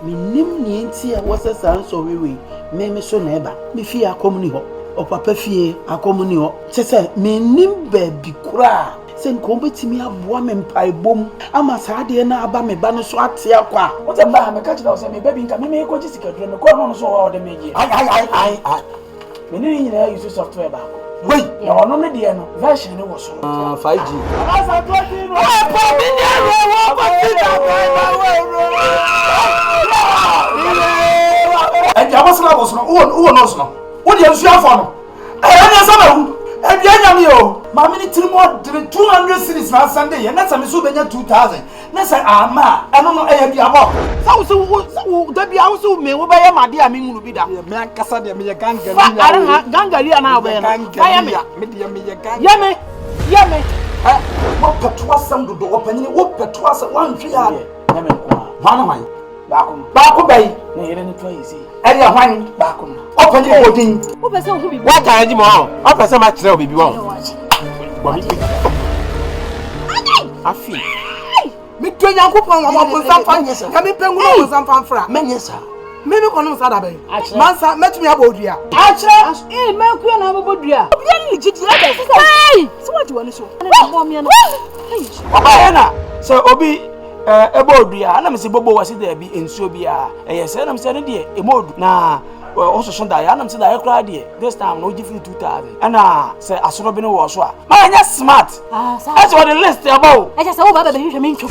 Me nim ni enti a wose san so wewe. Me so na eba. Me fie akomni ho. O papa fie akomni ho. Che se me nim ba bi kura. Se nko betimi aboa me mpaebom. Ama saa de na aba me ba no so ate akwa. What a ba me catch na say me baby nka me ko jisika drum me ko no so o de meji. Ai. Me ni nyina use software ba. Wait, ya ono ne de no version ne wo so. 5G. Asantewaa no. Pa mi ni ro pa ti da ba. E ja wasra wo so no. Wo no so no. Wo de nsu afọ no. E na sa na e bia nya mi o. Ma mi ni tirimo 200 series na Sunday ye na sa mi so benya 2000. Na sa ama eno no e ya bia bo. Sa da bia wo so me wo ba ye made a me ngunu bi da. Me ankasa de me ye gangari. Ara gangari na obe no. Fa me. Me de me ye gangari. Ye me. Wo peto asam dodo wo panyini wo peto asam wan hwe ya. Nya me nko. Hwana man. Baako bai. Na yere ni twa yisi. Eri ahwan baako no. O panyini wo din. Wo pese wo bi. Wa kan ji mo. O pese ma kire o bibi won. Wa mi. Afi. Me to Nyankopon wa mo sanfan. Ka me pengu mo sanfan fra. Menyesa. Me kono sa da bai. Mansa metumi abodua. Achira. Me ku na abodua. Obi ni gidi ya da. Hey! So what you want to show? Mo me na. Oba na. So obi ebodua ana me se bobo wasi da bi ensuo bia. Se na me se ne de emodu na also so da ya na me se da ekra de. This time no give you 2000. Ana se asoro bi no wo so a. Ma nya smart. Ah, sa. That's what the list about. I just say wo ba be hwehwe me ntwo.